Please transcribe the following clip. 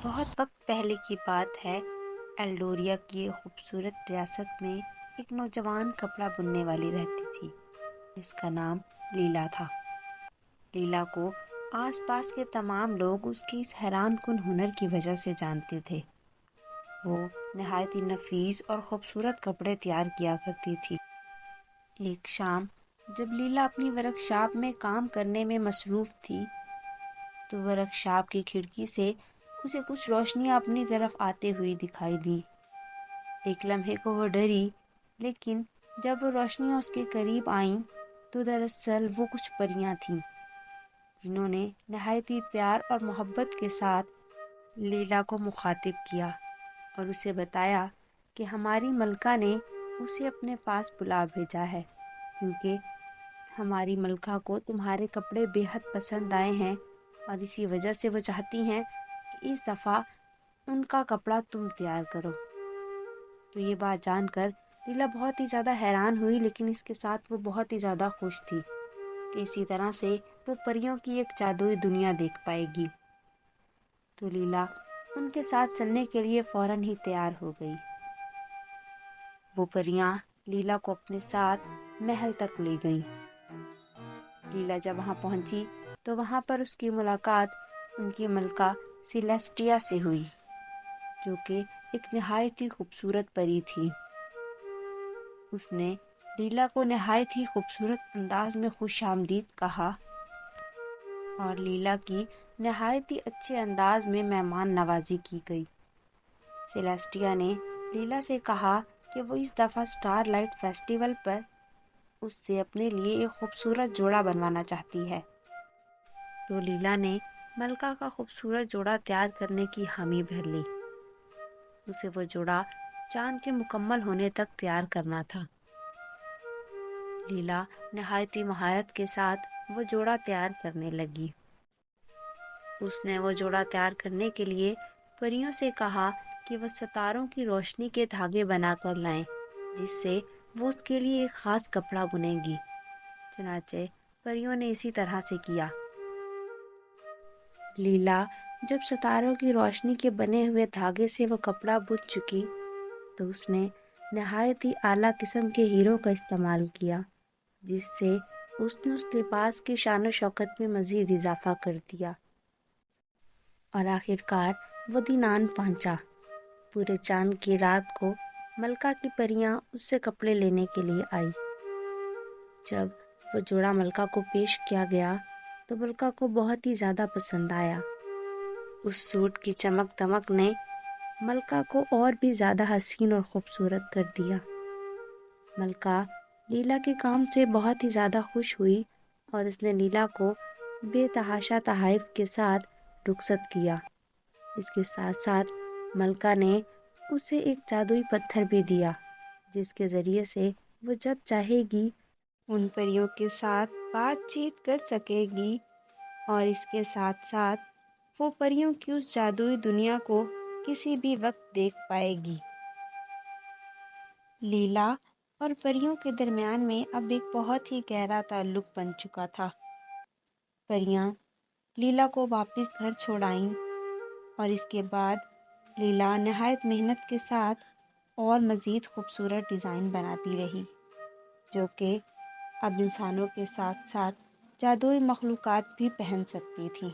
بہت وقت پہلے کی بات ہے۔ ایلڈوریا کی ایک خوبصورت ریاست میں ایک نوجوان کپڑا بننے والی رہتی تھی جس کا نام لیلا تھا۔ لیلا کو آس پاس کے تمام لوگ اس کی اس حیران کن ہنر کی وجہ سے جانتے تھے۔ وہ نہایت ہی نفیس اور خوبصورت کپڑے تیار کیا کرتی تھی۔ ایک شام جب لیلا اپنی ورکشاپ میں کام کرنے میں مصروف تھی تو ورکشاپ کی کھڑکی سے اسے کچھ روشنیاں اپنی طرف آتے ہوئی دکھائی دیں۔ ایک لمحے کو وہ ڈری، لیکن جب وہ روشنیاں اس کے قریب آئیں تو دراصل وہ کچھ پریاں تھیں جنہوں نے نہایت ہی پیار اور محبت کے ساتھ لیلا کو مخاطب کیا اور اسے بتایا کہ ہماری ملکہ نے اسے اپنے پاس بلا بھیجا ہے کیونکہ ہماری ملکہ کو تمہارے کپڑے بے حد پسند آئے ہیں اور اسی وجہ سے وہ چاہتی ہیں کہ اس دفعہ ان کا کپڑا تم تیار کرو۔ تو یہ بات جان کر لیلا بہت ہی زیادہ حیران ہوئی، لیکن اس کے ساتھ وہ بہت ہی زیادہ خوش تھی کہ اسی طرح سے وہ پریوں کی ایک جادوئی دنیا دیکھ پائے گی۔ تو لیلا ان کے ساتھ چلنے کے لیے فوراً ہی تیار ہو گئی۔ وہ پریاں لیلا کو اپنے ساتھ محل تک لے گئیں۔ لیلا جب وہاں پہنچی تو وہاں پر اس کی ملاقات ان کی ملکہ سیلیسٹیا سے ہوئی، جو کہ ایک نہایت ہی خوبصورت پری تھی۔ اس نے لیلا کو نہایت ہی خوبصورت انداز میں خوش آمدید کہا اور لیلا کی نہایت ہی اچھے انداز میں مہمان نوازی کی گئی۔ سیلیسٹیا نے لیلا سے کہا کہ وہ اس دفعہ اسٹار لائٹ فیسٹیول پر اس سے اپنے لیے ایک خوبصورت جوڑا بنوانا چاہتی ہے۔ تو لیلا نے ملکہ کا خوبصورت جوڑا تیار کرنے کی حامی بھر لی۔ اسے وہ جوڑا چاند کے مکمل ہونے تک تیار کرنا تھا۔ لیلا نہایت ہی مہارت کے ساتھ وہ جوڑا تیار کرنے لگی۔ اس نے وہ جوڑا تیار کرنے کے لیے پریوں سے کہا کہ وہ ستاروں کی روشنی کے دھاگے بنا کر لائیں، جس سے وہ اس کے لیے ایک خاص کپڑا بنے گی۔ چنانچہ پریوں نے اسی طرح سے کیا۔ لیلا جب ستاروں کی روشنی کے بنے ہوئے دھاگے سے وہ کپڑا بن چکی تو اس نے نہایت ہی اعلیٰ قسم کے ہیروں کا استعمال کیا، جس سے اس نے اس لباس کی شان و شوکت میں مزید اضافہ کر دیا۔ اور آخر کار وہ دن آن پہنچا۔ پورے چاند کی رات کو ملکہ کی پریاں اس سے کپڑے لینے کے لیے آئی۔ جب وہ جوڑا ملکہ کو پیش کیا گیا تو ملکہ کو بہت ہی زیادہ پسند آیا۔ اس سوٹ کی چمک دمک نے ملکہ کو اور بھی زیادہ حسین اور خوبصورت کر دیا۔ ملکہ لیلا کے کام سے بہت ہی زیادہ خوش ہوئی اور اس نے لیلا کو بے تحاشا تحائف کے ساتھ رخصت کیا۔ اس کے ساتھ ساتھ ملکہ نے اسے ایک جادوئی پتھر بھی دیا، جس کے ذریعے سے وہ جب چاہے گی ان پریوں کے ساتھ بات چیت کر سکے گی اور اس کے ساتھ ساتھ وہ پریوں کی اس جادوئی دنیا کو کسی بھی وقت دیکھ پائے گی۔ لیلا اور پریوں کے درمیان میں اب ایک بہت ہی گہرا تعلق بن چکا تھا۔ پریاں لیلا کو واپس گھر چھوڑ آئیں اور اس کے بعد لیلا نہایت محنت کے ساتھ اور مزید خوبصورت ڈیزائن بناتی رہی، جو کہ اب انسانوں کے ساتھ ساتھ جادوئی مخلوقات بھی پہن سکتی تھیں۔